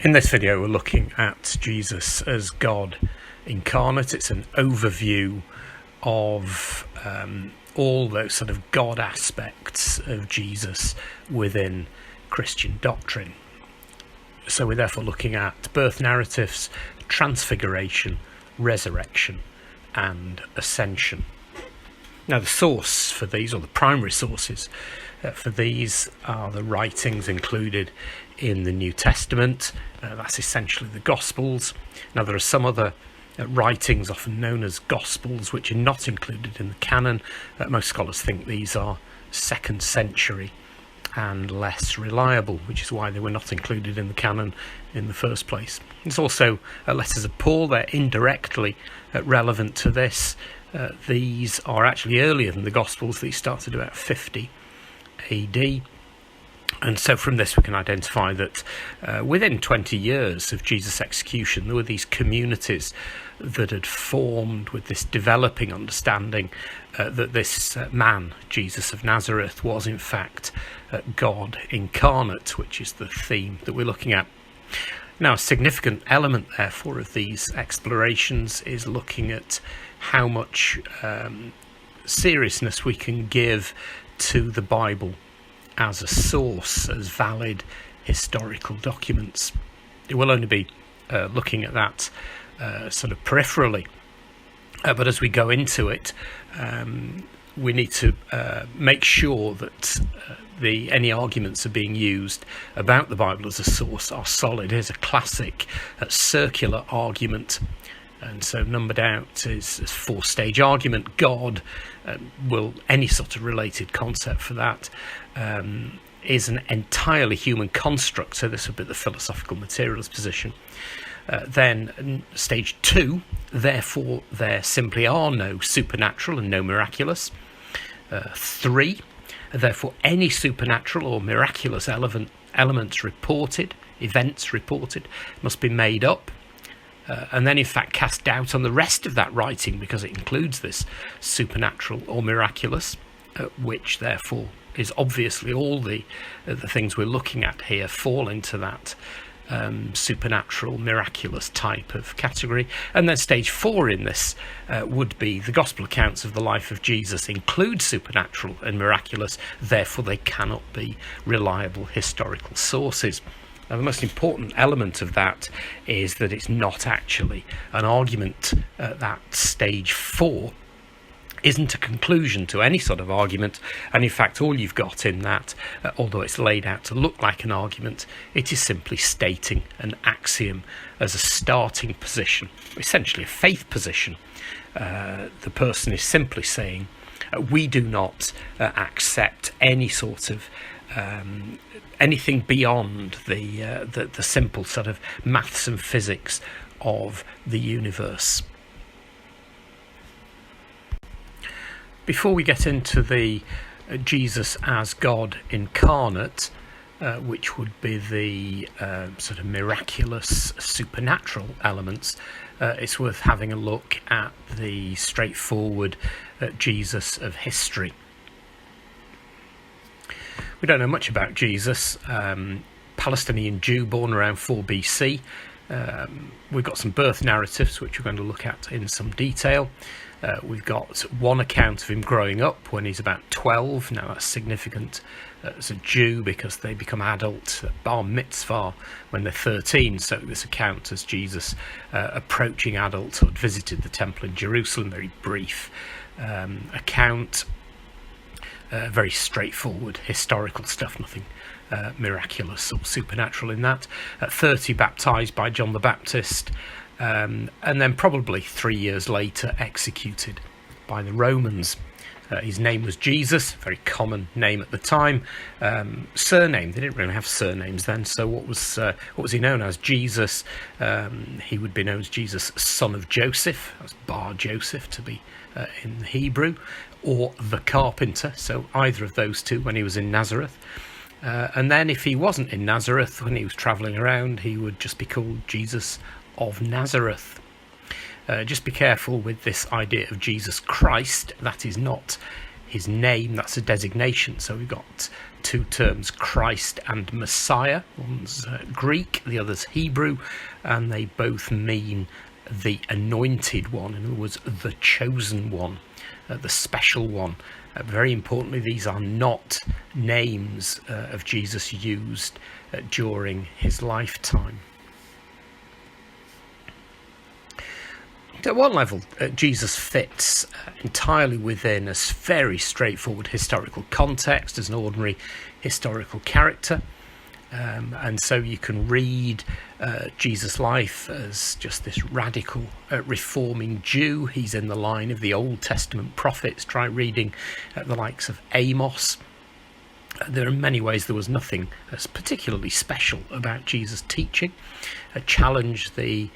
In this video we're looking at Jesus as God Incarnate. It's an overview of all those sort of God aspects of Jesus within Christian doctrine. So we're therefore looking at birth narratives, Transfiguration, Resurrection and Ascension. Now the source for these, or the primary sources for these, are the writings included in the New Testament. That's essentially the Gospels. Now there are some other writings, often known as Gospels, which are not included in the canon. Most scholars think these are 2nd century and less reliable, which is why they were not included in the canon in the first place. There's also letters of Paul. They're indirectly relevant to this. These are actually earlier than the Gospels. These started about 50 AD. And so from this we can identify that within 20 years of Jesus' execution, there were these communities that had formed with this developing understanding that this man, Jesus of Nazareth, was in fact God Incarnate, which is the theme that we're looking at. Now, a significant element, therefore, of these explorations is looking at how much seriousness we can give to the Bible as a source, as valid historical documents. It will only be looking at that sort of peripherally, but as we go into it, we need to make sure that any arguments are being used about the Bible as a source are solid. Here's a classic circular argument, and so numbered out is a 4-stage argument. God any sort of related concept for that is an entirely human construct, so this would be the philosophical materialist position. Then stage 2, therefore there simply are no supernatural and no miraculous. 3, therefore any supernatural or miraculous elements reported, events reported, must be made up. And then in fact cast doubt on the rest of that writing because it includes this supernatural or miraculous, which therefore is obviously all the things we're looking at here fall into that supernatural, miraculous type of category. And then stage 4 in this would be the gospel accounts of the life of Jesus include supernatural and miraculous, therefore they cannot be reliable historical sources. Now, the most important element of that is that it's not actually an argument. That stage 4 isn't a conclusion to any sort of argument, and in fact all you've got in that, although it's laid out to look like an argument, it is simply stating an axiom as a starting position, essentially a faith position. The person is simply saying we do not accept any sort of anything beyond the simple sort of maths and physics of the universe. Before we get into the Jesus as God Incarnate, which would be the sort of miraculous supernatural elements, it's worth having a look at the straightforward Jesus of history. We don't know much about Jesus. Palestinian Jew born around 4 BC. We've got some birth narratives which we're going to look at in some detail. We've got one account of him growing up when he's about 12. Now that's significant as a Jew because they become adult at bar mitzvah when they're 13. So this account as Jesus approaching adulthood, visited the temple in Jerusalem, very brief account. Very straightforward historical stuff, nothing miraculous or supernatural in that. At 30, baptised by John the Baptist, and then probably 3 years later executed by the Romans. His name was Jesus, very common name at the time. Surname, they didn't really have surnames then, so what was he known as? Jesus. He would be known as Jesus, son of Joseph. That's Bar Joseph to be in Hebrew, or the carpenter, so either of those two when he was in Nazareth. And then if he wasn't in Nazareth, when he was travelling around, he would just be called Jesus of Nazareth. Just be careful with this idea of Jesus Christ. That is not his name, that's a designation. So we've got two terms, Christ and Messiah. One's Greek, the other's Hebrew, and they both mean the anointed one, in other words, the chosen one, the special one. Very importantly, these are not names of Jesus used during his lifetime. At one level, Jesus fits entirely within a very straightforward historical context as an ordinary historical character. And so you can read Jesus' life as just this radical reforming Jew. He's in the line of the Old Testament prophets. Try reading the likes of Amos. There are in many ways there was nothing particularly special about Jesus' teaching. Challenged the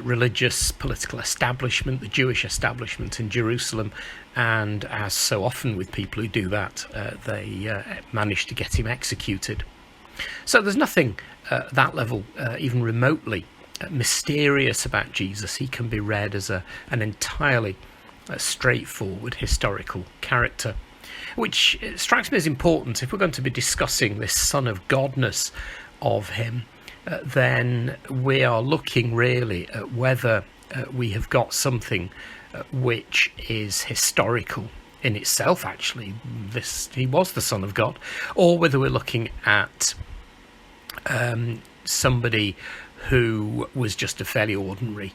religious political establishment, the Jewish establishment in Jerusalem, and as so often with people who do that, they managed to get him executed. So there's nothing at that level even remotely mysterious about Jesus. He can be read as an entirely straightforward historical character, which strikes me as important. If we're going to be discussing this Son of Godness of him, then we are looking really at whether we have got something which is historical in itself, actually, he was the Son of God, or whether we're looking at somebody who was just a fairly ordinary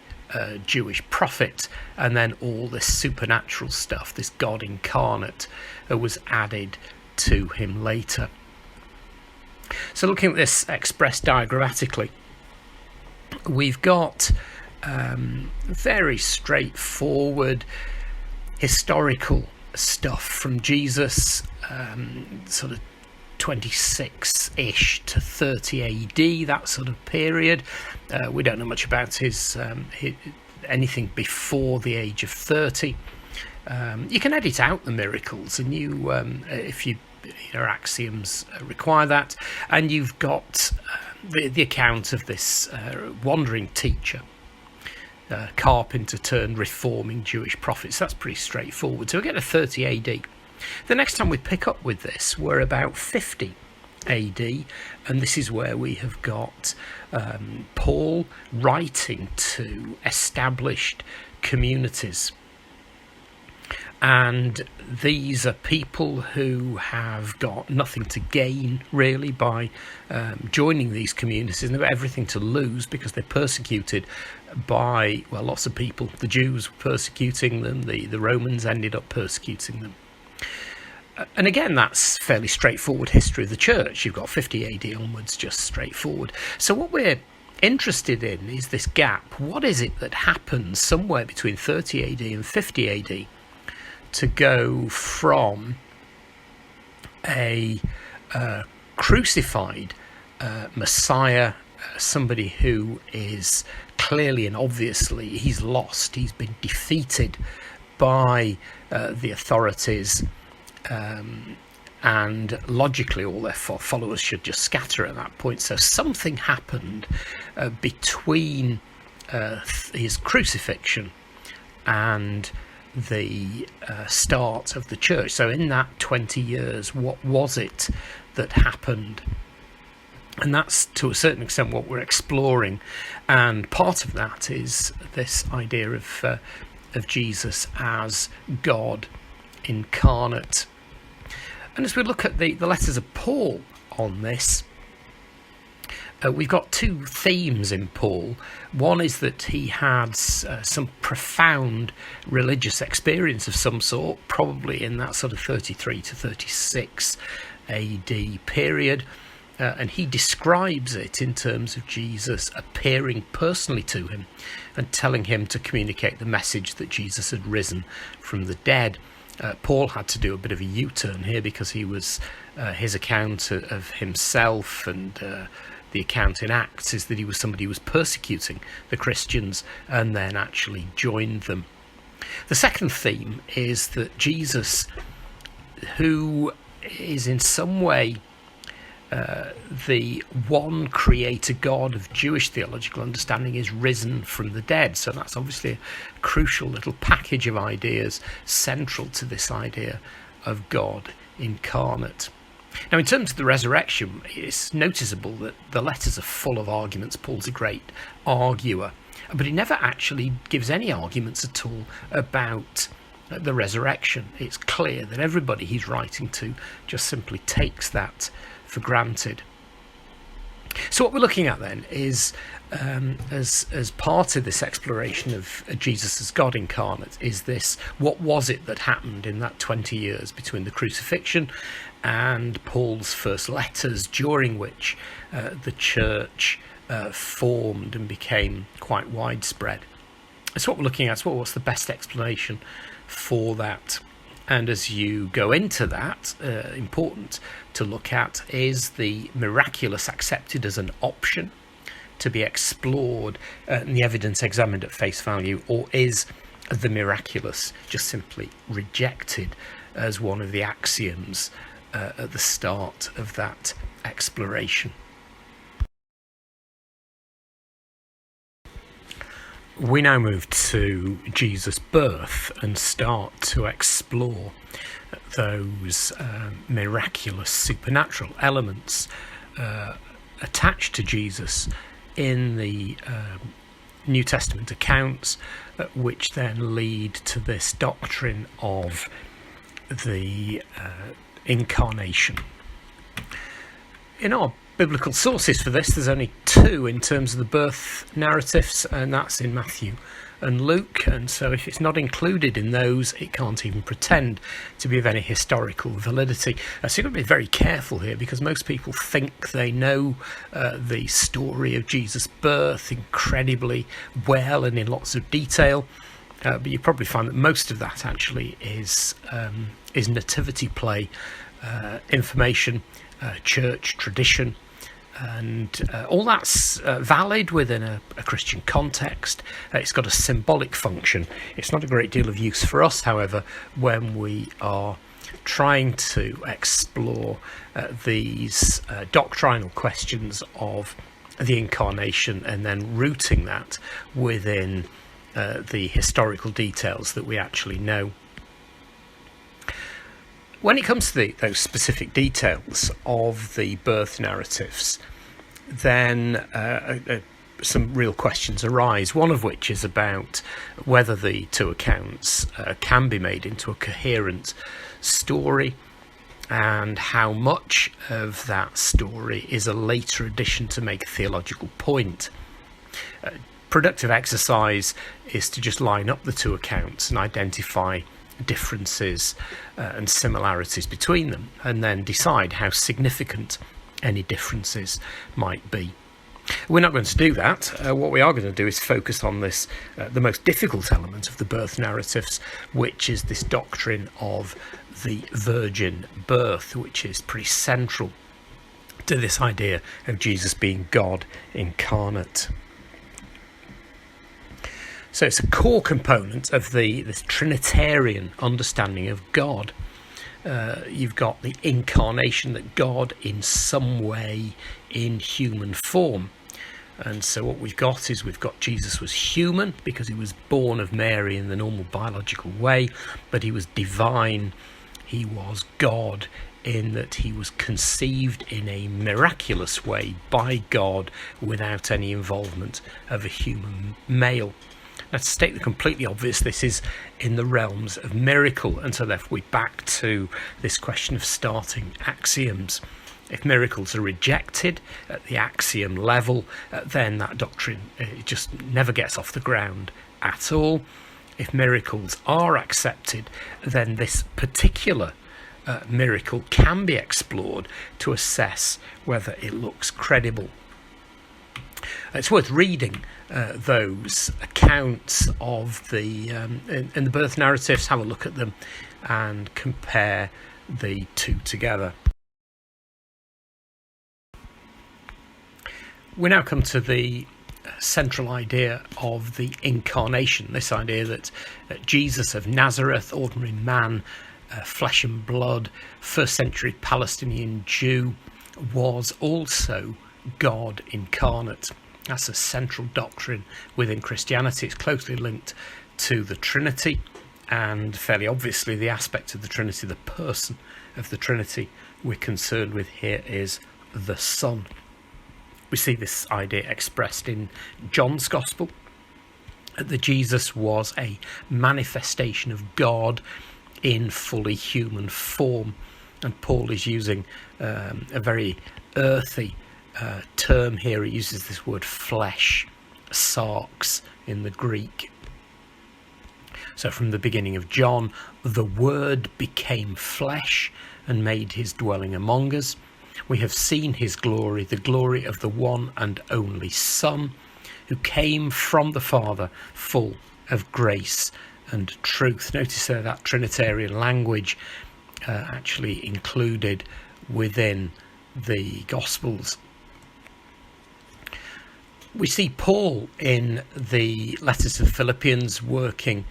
Jewish prophet, and then all this supernatural stuff, this God Incarnate, was added to him later. So looking at this expressed diagrammatically, we've got very straightforward historical stuff from Jesus, sort of 26-ish to 30 AD, that sort of period. We don't know much about his anything before the age of 30. You can edit out the miracles, and you, if your axioms require that, and you've got the account of this wandering teacher, carpenter turned reforming Jewish prophets. That's pretty straightforward. So we get to 30 AD. The next time we pick up with this, we're about 50 AD, and this is where we have got Paul writing to established communities. And these are people who have got nothing to gain, really, by joining these communities, and they've got everything to lose because they're persecuted by, well, lots of people. The Jews were persecuting them, the Romans ended up persecuting them. And again, that's fairly straightforward history of the church. You've got 50 AD onwards, just straightforward. So what we're interested in is this gap. What is it that happens somewhere between 30 AD and 50 AD to go from a crucified Messiah, somebody who is clearly and obviously, he's lost, he's been defeated by the authorities, and logically all their followers should just scatter at that point. So something happened between his crucifixion and the start of the church. So in that 20 years, what was it that happened? And that's to a certain extent what we're exploring, and part of that is this idea of Jesus as God Incarnate. And as we look at the letters of Paul on this, we've got two themes in Paul. One is that he had some profound religious experience of some sort, probably in that sort of 33 to 36 AD period. And he describes it in terms of Jesus appearing personally to him and telling him to communicate the message that Jesus had risen from the dead. Paul had to do a bit of a U-turn here because he was his account of himself and the account in Acts is that he was somebody who was persecuting the Christians and then actually joined them. The second theme is that Jesus, who is in some way the one creator God of Jewish theological understanding, is risen from the dead. So that's obviously a crucial little package of ideas central to this idea of God Incarnate. Now, in terms of the resurrection, it's noticeable that the letters are full of arguments. Paul's a great arguer, but he never actually gives any arguments at all about the resurrection. It's clear that everybody he's writing to just simply takes that for granted. So what we're looking at then is, as part of this exploration of Jesus as God incarnate, is this: what was it that happened in that 20 years between the crucifixion and Paul's first letters, during which the church formed and became quite widespread? That's what we're looking at. So what's the best explanation for that? And as you go into that, important to look at is the miraculous accepted as an option to be explored and the evidence examined at face value, or is the miraculous just simply rejected as one of the axioms at the start of that exploration? We now move to Jesus' birth and start to explore those miraculous supernatural elements attached to Jesus in the New Testament accounts, which then lead to this doctrine of the Incarnation. In our biblical sources for this, there's only two in terms of the birth narratives, and that's in Matthew and Luke, and so if it's not included in those, it can't even pretend to be of any historical validity. So you've got to be very careful here, because most people think they know the story of Jesus' birth incredibly well and in lots of detail, but you probably find that most of that actually is nativity play information, church tradition, and all that's valid within a Christian context. It's got a symbolic function. It's not a great deal of use for us, however, when we are trying to explore these doctrinal questions of the Incarnation and then rooting that within the historical details that we actually know. When it comes to those specific details of the birth narratives, then some real questions arise, one of which is about whether the two accounts can be made into a coherent story, and how much of that story is a later addition to make a theological point. Productive exercise is to just line up the two accounts and identify differences and similarities between them, and then decide how significant any differences might be. We're not going to do that. What we are going to do is focus on this, the most difficult element of the birth narratives, which is this doctrine of the virgin birth, which is pretty central to this idea of Jesus being God incarnate. So it's a core component of this Trinitarian understanding of God. You've got the incarnation, that God in some way in human form. And so what we've got Jesus was human because he was born of Mary in the normal biological way, but he was divine. He was God in that he was conceived in a miraculous way by God without any involvement of a human male. Now, to state the completely obvious, this is in the realms of miracle, and so therefore we're back to this question of starting axioms. If miracles are rejected at the axiom level, then that doctrine just never gets off the ground at all. If miracles are accepted, then this particular miracle can be explored to assess whether it looks credible. It's worth reading those accounts of in the birth narratives, have a look at them and compare the two together. We now come to the central idea of the Incarnation, this idea that Jesus of Nazareth, ordinary man, flesh and blood, first century Palestinian Jew, was also God incarnate. That's a central doctrine within Christianity. It's closely linked to the Trinity, and fairly obviously the aspect of the Trinity, the person of the Trinity, we're concerned with here is the Son. We see this idea expressed in John's Gospel, that Jesus was a manifestation of God in fully human form. And Paul is using a very earthy term here. He uses this word flesh, sarx in the Greek. So from the beginning of John, the Word became flesh and made his dwelling among us. We have seen his glory, the glory of the one and only Son, who came from the Father, full of grace and truth. Notice there that Trinitarian language actually included within the Gospels. We see Paul in the letters to the Philippians working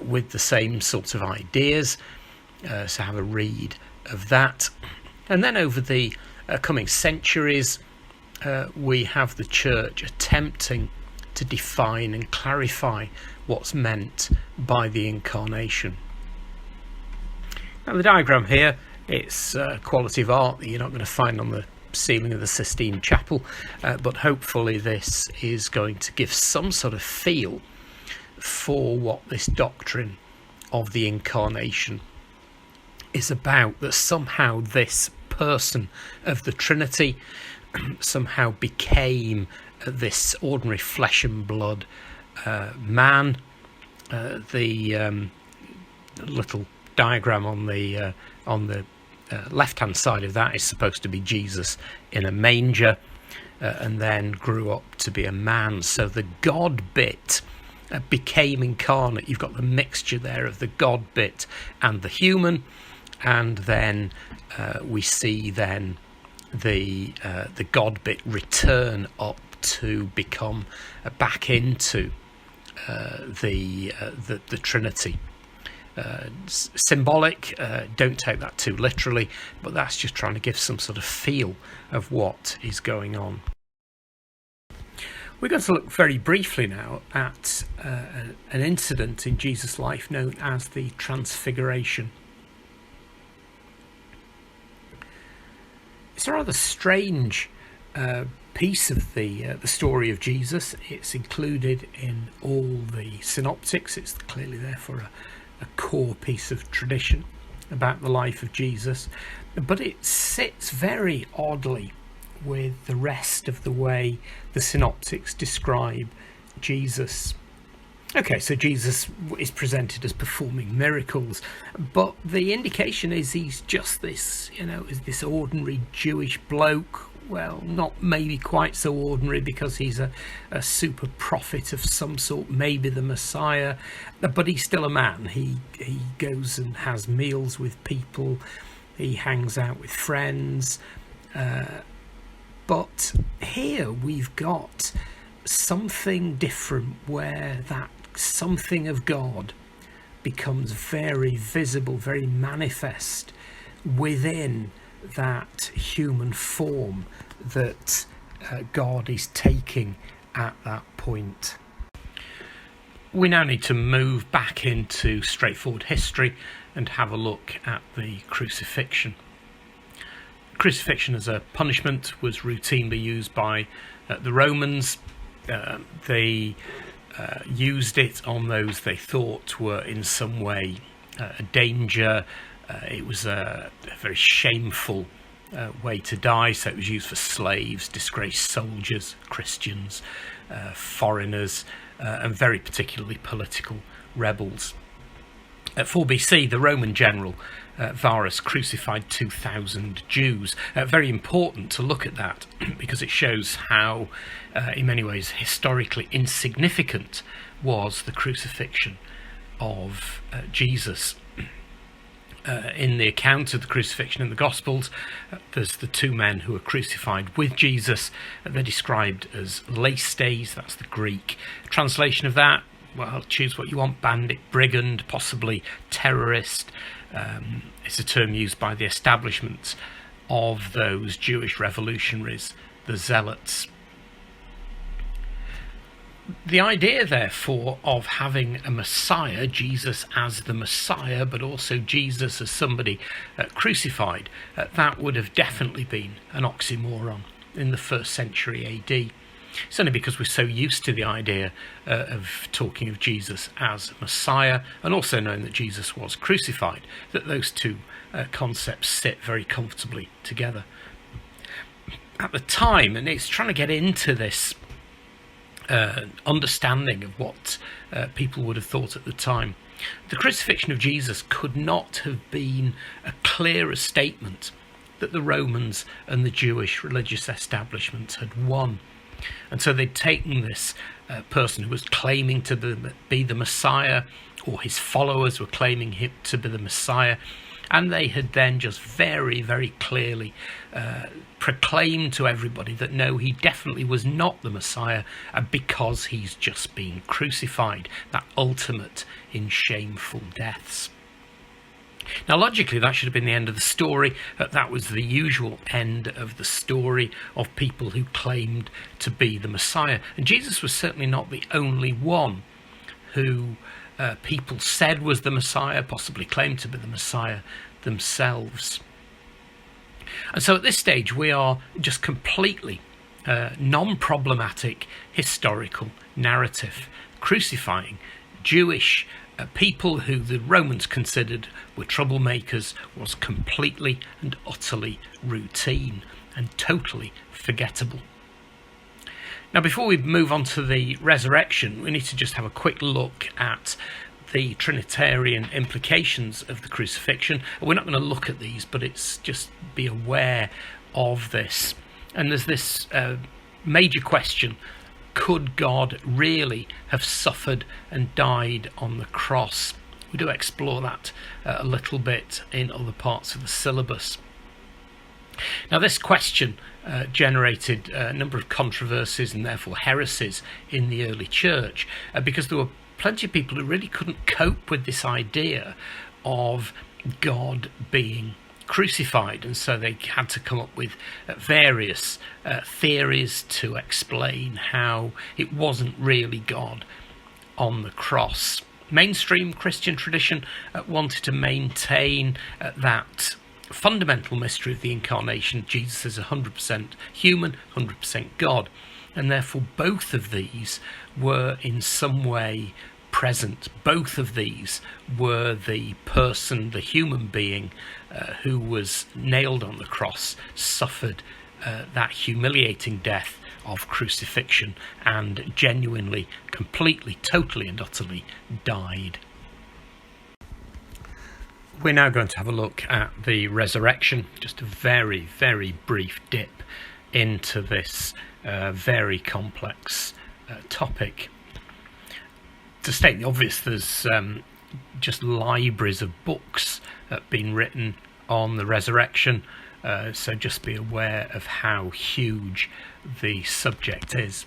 with the same sorts of ideas, so have a read of that. And then over the coming centuries, we have the Church attempting to define and clarify what's meant by the Incarnation. Now the diagram here, it's quality of art that you're not going to find on the ceiling of the Sistine Chapel, but hopefully this is going to give some sort of feel for what this doctrine of the Incarnation is about, that somehow this person of the Trinity somehow became this ordinary flesh and blood man. The little diagram on the left-hand side of that is supposed to be Jesus in a manger, and then grew up to be a man. So the God bit became incarnate. You've got the mixture there of the God bit and the human, and then we see then the God bit return up to become back into the Trinity. Symbolic, don't take that too literally, but that's just trying to give some sort of feel of what is going on. We're going to look very briefly now at an incident in Jesus' life known as the Transfiguration. It's a rather strange piece of the story of Jesus. It's included in all the synoptics. It's clearly therefore a core piece of tradition about the life of Jesus, but it sits very oddly with the rest of the way the synoptics describe Jesus. Okay, so Jesus is presented as performing miracles, but the indication is he's just this, is this ordinary Jewish bloke. Well, not maybe quite so ordinary, because he's a super prophet of some sort, maybe the Messiah, but he's still a man. He goes and has meals with people, he hangs out with friends, but here we've got something different, where that something of God becomes very visible, very manifest within that human form that God is taking at that point. We now need to move back into straightforward history and have a look at the crucifixion. Crucifixion as a punishment was routinely used by the Romans. They used it on those they thought were in some way a danger. It was a very shameful way to die, so it was used for slaves, disgraced soldiers, Christians, foreigners, and very particularly political rebels. At 4 BC, the Roman general Varus crucified 2,000 Jews. Very important to look at that, because it shows how, in many ways, historically insignificant was the crucifixion of Jesus. In the account of the crucifixion in the Gospels, there's the two men who were crucified with Jesus. They're described as laestes, that's the Greek translation of that. Well, choose what you want: bandit, brigand, possibly terrorist. It's a term used by the establishment of those Jewish revolutionaries, the Zealots. The idea, therefore, of having a Messiah, Jesus as the Messiah, but also Jesus as somebody crucified, that would have definitely been an oxymoron in the 1st century AD. It's only because we're so used to the idea of talking of Jesus as Messiah, and also knowing that Jesus was crucified, that those two concepts sit very comfortably together. At the time, and it's trying to get into this understanding of what people would have thought at the time, the crucifixion of Jesus could not have been a clearer statement that the Romans and the Jewish religious establishment had won. And so they'd taken this person who was claiming to be the Messiah, or his followers were claiming him to be the Messiah, and they had then just very, very clearly proclaimed to everybody that no, he definitely was not the Messiah, because he's just been crucified, that ultimate in shameful deaths. Now, logically, that should have been the end of the story. That was the usual end of the story of people who claimed to be the Messiah. And Jesus was certainly not the only one who people said was the Messiah, possibly claimed to be the Messiah themselves. And so at this stage, we are just completely non-problematic historical narrative, crucifying Jewish people who the Romans considered were troublemakers was completely and utterly routine and totally forgettable. Now, before we move on to the resurrection, we need to just have a quick look at the Trinitarian implications of the crucifixion. We're not going to look at these, but it's just be aware of this. And there's this major question: could God really have suffered and died on the cross? We do explore that a little bit in other parts of the syllabus. Now, this question generated a number of controversies and therefore heresies in the early church, because there were plenty of people who really couldn't cope with this idea of God being crucified, and so they had to come up with various theories to explain how it wasn't really God on the cross. Mainstream Christian tradition wanted to maintain that fundamental mystery of the Incarnation. Jesus is 100% human, 100% God, and therefore both of these were in some way present. Both of these were the person, the human being who was nailed on the cross, suffered that humiliating death of crucifixion, and genuinely, completely, totally and utterly died. We're now going to have a look at the resurrection, just a very, very brief dip into this very complex topic. To state the obvious, there's just libraries of books being written on the resurrection, so just be aware of how huge the subject is.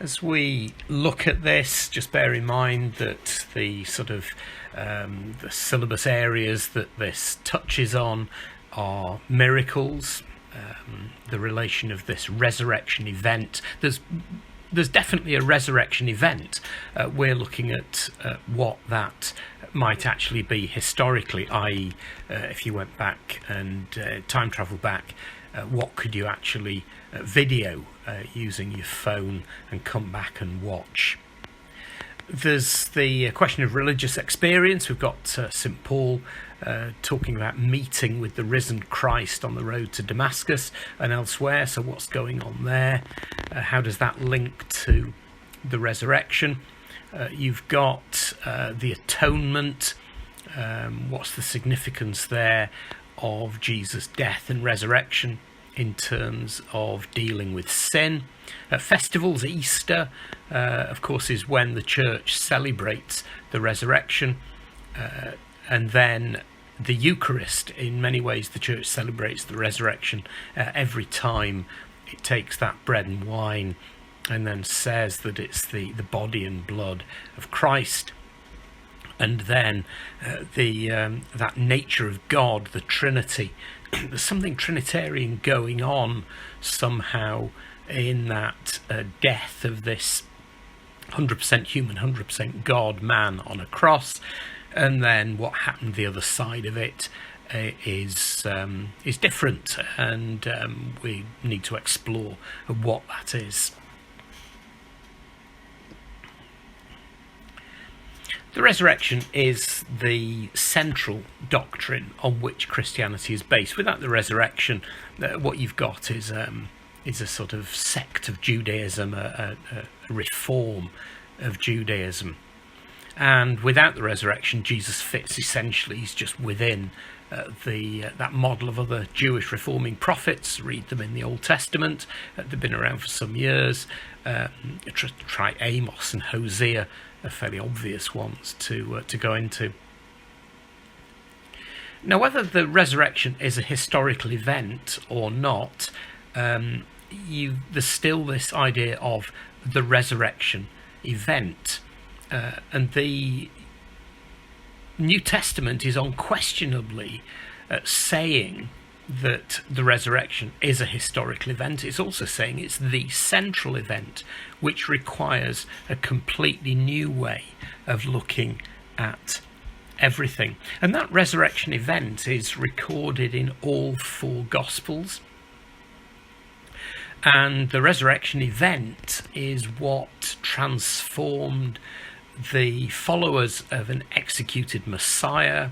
As we look at this, just bear in mind that the sort of the syllabus areas that this touches on are miracles, the relation of this resurrection event. There's definitely a resurrection event. We're looking at what that might actually be historically, i.e. If you went back and time travel back, what could you actually video using your phone and come back and watch? There's the question of religious experience. We've got St. Paul talking about meeting with the risen Christ on the road to Damascus and elsewhere. So what's going on there? How does that link to the resurrection? You've got the atonement. What's the significance there of Jesus' death and resurrection in terms of dealing with sin? Festivals, Easter, of course, is when the church celebrates the resurrection, and then the Eucharist. In many ways, the church celebrates the resurrection every time it takes that bread and wine and then says that it's the body and blood of Christ. And then that nature of God, the Trinity. There's something Trinitarian going on somehow in that death of this 100% human, 100% God, man on a cross, and then what happened the other side of it is different, and we need to explore what that is. The resurrection is the central doctrine on which Christianity is based. Without the resurrection, what you've got is a sort of sect of Judaism, a reform of Judaism. And without the resurrection, Jesus fits essentially, he's just within that model of other Jewish reforming prophets. Read them in the Old Testament. They've been around for some years. Try Amos and Hosea, are fairly obvious ones to go into. Now, whether the resurrection is a historical event or not, there's still this idea of the resurrection event, and the New Testament is unquestionably saying that the resurrection is a historical event. It's also saying it's the central event, which requires a completely new way of looking at everything. And that resurrection event is recorded in all four Gospels. And the resurrection event is what transformed the followers of an executed Messiah,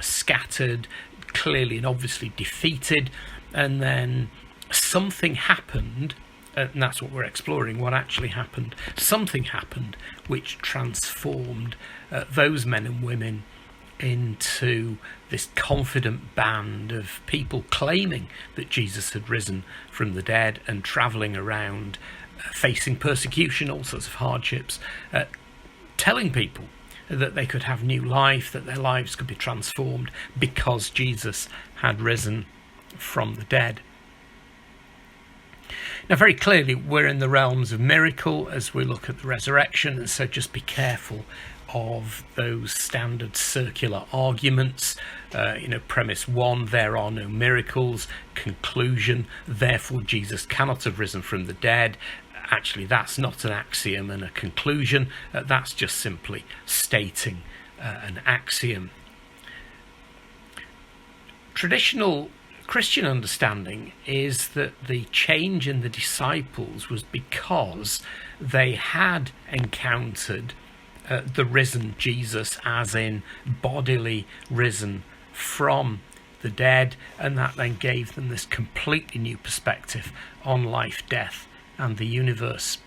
scattered, clearly and obviously defeated, and then something happened, and that's what we're exploring, what actually happened. Something happened which transformed those men and women into this confident band of people claiming that Jesus had risen from the dead and travelling around, facing persecution, all sorts of hardships, telling people that they could have new life, that their lives could be transformed because Jesus had risen from the dead. Now, very clearly, we're in the realms of miracle as we look at the resurrection, and so just be careful of those standard circular arguments. Premise one, there are no miracles. Conclusion, therefore Jesus cannot have risen from the dead. Actually, that's not an axiom and a conclusion. That's just simply stating an axiom. Traditional Christian understanding is that the change in the disciples was because they had encountered the risen Jesus, as in bodily risen from the dead, and that then gave them this completely new perspective on life, death, and the universe.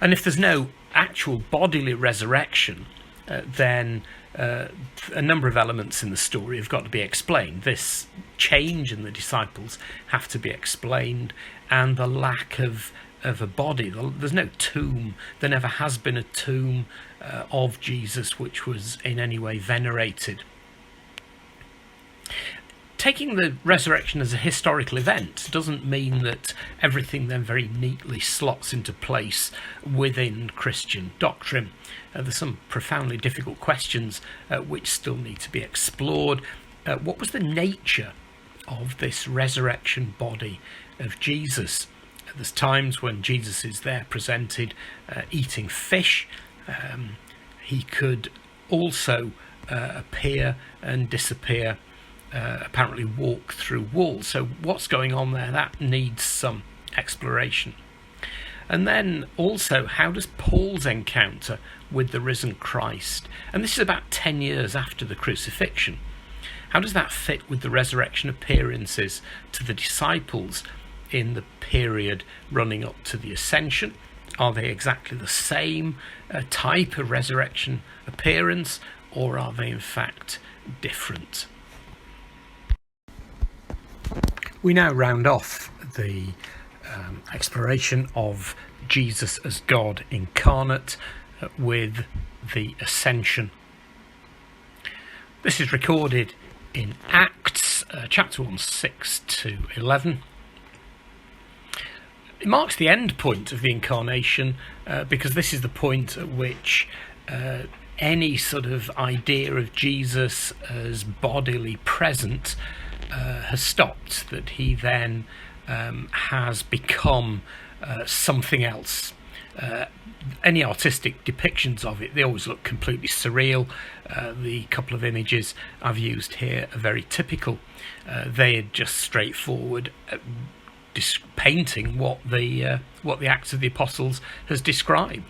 And if there's no actual bodily resurrection, then a number of elements in the story have got to be explained. This change in the disciples have to be explained, and the lack of a body. There's no tomb. There never has been a tomb of Jesus which was in any way venerated. Taking the resurrection as a historical event doesn't mean that everything then very neatly slots into place within Christian doctrine. There's some profoundly difficult questions which still need to be explored. What was the nature of this resurrection body of Jesus? There's times when Jesus is there presented eating fish. He could also appear and disappear, apparently walk through walls. So what's going on there? That needs some exploration. And then also, how does Paul's encounter with the risen Christ, and this is about 10 years after the crucifixion, how does that fit with the resurrection appearances to the disciples in the period running up to the Ascension? Are they exactly the same type of resurrection appearance, or are they in fact different? We now round off the exploration of Jesus as God Incarnate with the Ascension. This is recorded in Acts chapter 1, 6 to 11. It marks the end point of the Incarnation because this is the point at which any sort of idea of Jesus as bodily present has stopped, that he then has become something else. any artistic depictions of it, they always look completely surreal. The couple of images I've used here are very typical. They are just straightforward painting what the Acts of the Apostles has described.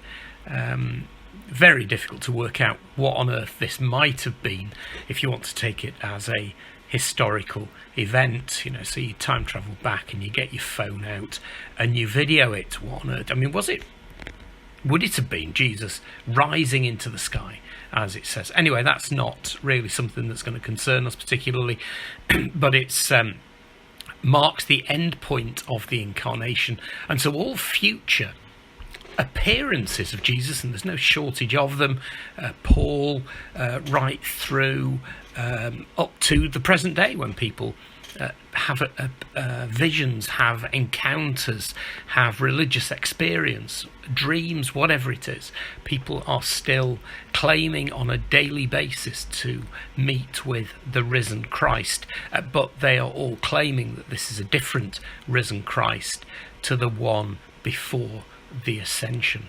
Very difficult to work out what on earth this might have been if you want to take it as a historical event, so you time travel back and you get your phone out and you video it. What on earth? I mean, would it have been Jesus rising into the sky, as it says? Anyway, that's not really something that's going to concern us particularly, but it's marks the end point of the Incarnation, and so all future appearances of Jesus, and there's no shortage of them, Paul, right through up to the present day, when people have visions, have encounters, have religious experience, dreams, whatever it is. People are still claiming on a daily basis to meet with the risen Christ, but they are all claiming that this is a different risen Christ to the one before the Ascension.